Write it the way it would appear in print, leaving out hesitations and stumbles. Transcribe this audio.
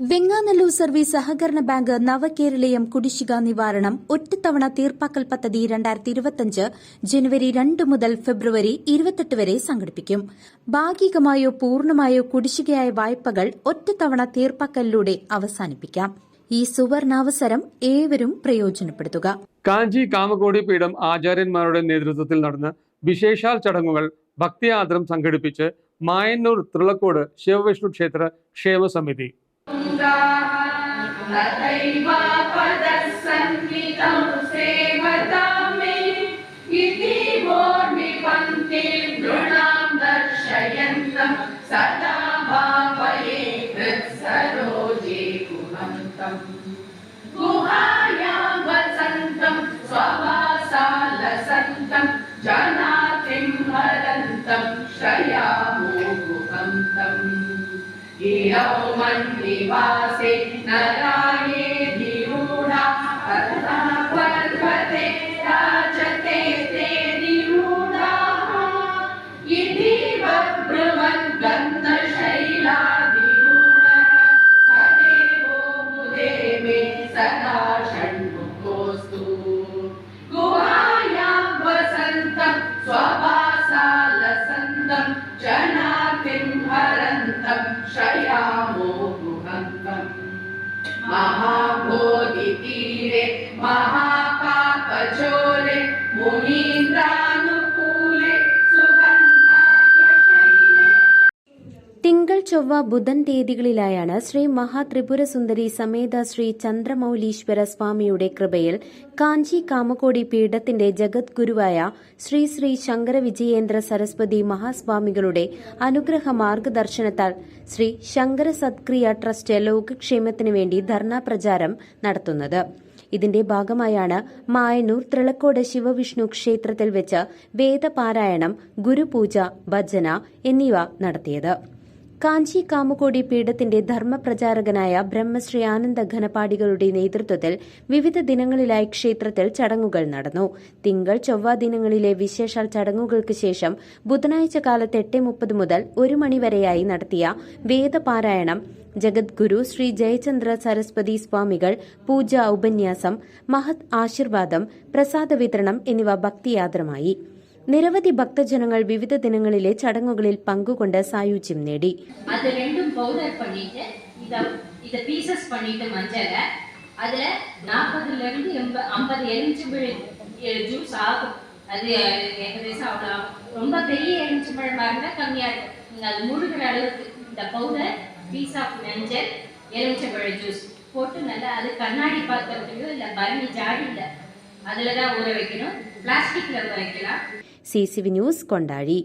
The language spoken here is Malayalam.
വെങ്ങാനല്ലൂർ സർവീസ് സഹകരണ ബാങ്ക് നവകേരളീയം കുടിശ്ശിക നിവാരണം ഒറ്റത്തവണ തീർപ്പാക്കൽ പദ്ധതി 2025 ജനുവരി 2 മുതൽ ഫെബ്രുവരി 28 വരെ സംഘടിപ്പിക്കും. ഭാഗികമായോ പൂർണ്ണമായോ കുടിശ്ശികയായ വായ്പകൾ ഒറ്റത്തവണ തീർപ്പാക്കലിലൂടെ അവസാനിപ്പിക്കാം. ഈ സുവർണാവസരം ഏവരും പ്രയോജനപ്പെടുത്തുക. കാഞ്ചി കാമകോടി പീഠം ആചാര്യന്മാരുടെ നേതൃത്വത്തിൽ നടന്ന വിശേഷാൽ ചടങ്ങുകൾ ഭക്തിയാദ്രം സംഘടിപ്പിച്ച് മായന്നൂർ തൃളക്കോട് ശിവവിഷ്ണു ക്ഷേത്ര ക്ഷേമ സമിതി. निवासे नराये धिरूढा तथा पर्वते राजते ते धिरूढाः इति ब्रुवन् गन्धशैलाधिरूढः सदेवो मुदे मे सदा षण्मुखोऽस्तु गुहायां वसन्तं स्ववासालसन्तं जनातिं हरन्तं शयामो महाबोधितीरे महाकाकचोरे मुनीन्द्रानुकूले सुगन्धायशैले. തിങ്കൾ ചൊവ്വ ബുധൻ തീയതികളിലായാണ് ശ്രീ മഹാത്രിപുര സുന്ദരി സമേത ശ്രീ ചന്ദ്രമൌലീശ്വര സ്വാമിയുടെ കൃപയിൽ കാഞ്ചി കാമകോടി പീഠത്തിന്റെ ജഗദ്ഗുരുവായ ശ്രീ ശ്രീ ശങ്കര വിജയേന്ദ്ര സരസ്വതി മഹാസ്വാമികളുടെ അനുഗ്രഹ മാർഗദർശനത്താൽ ശ്രീ ശങ്കര സത്ക്രിയ ട്രസ്റ്റ് ലോകക്ഷേമത്തിനു വേണ്ടി ധർണാ പ്രചാരം നടത്തുന്നത്. ഇതിന്റെ ഭാഗമായാണ് മായന്നൂർ തൃളക്കോട് ശിവവിഷ്ണു ക്ഷേത്രത്തിൽ വെച്ച് വേദപാരായണം, ഗുരുപൂജ, ഭജന എന്നിവ നടത്തിയത്. കാഞ്ചി കാമകോടി പീഠത്തിന്റെ ധർമ്മപ്രചാരകനായ ബ്രഹ്മശ്രീ ആനന്ദ ഘനപാഠികളുടെ നേതൃത്വത്തിൽ വിവിധ ദിനങ്ങളിലായി ക്ഷേത്രത്തിൽ ചടങ്ങുകൾ നടന്നു. തിങ്കൾ ചൊവ്വ ദിനങ്ങളിലെ വിശേഷാൽ ചടങ്ങുകൾക്ക് ശേഷം ബുധനാഴ്ച കാലത്ത് 8:30 മുതൽ 1 മണിവരെയായി നടത്തിയ വേദപാരായണം, ജഗദ്ഗുരു ശ്രീ ജയചന്ദ്ര സരസ്വതി സ്വാമികൾ പൂജ, ഉപന്യാസം, മഹത് ആശീർവാദം, പ്രസാദ വിതരണം എന്നിവ ഭക്തിയാദ്രമായി. നിരവധി ഭക്തജനങ്ങൾ വിവിധ ദിനങ്ങളിലെ ചടങ്ങുകളിൽ പങ്കുകൊണ്ട് സായുജ്യം നേടി. அது ரெண்டும் பவுடர் பண்ணிட்டு இத பீசஸ் பண்ணிட்டு மஞ்சள அதுல 40 ல இருந்து 50 எலுமிச்சம்பழம் ஜூஸ் ஆகும். அது ஏகദേശம் அவ்வளவு ரொம்ப பெரிய எலுமிச்சம்பழமா இருந்தா கம்மியா இருக்கும். அது முழுகிற அளவுக்கு இந்த பவுடர், பீஸ் ஆஃப் மஞ்சள், எலுமிச்சம்பழம் ஜூஸ் போட்டு நல்லா அது கண்ணாடி பாத்திரத்துலயோ இல்ல பரணி ஜாடியில அதுலதான் ஊற வைக்கணும். பிளாஸ்டிக்ல ஊற வைக்கலாம். CCV news Kondazhy.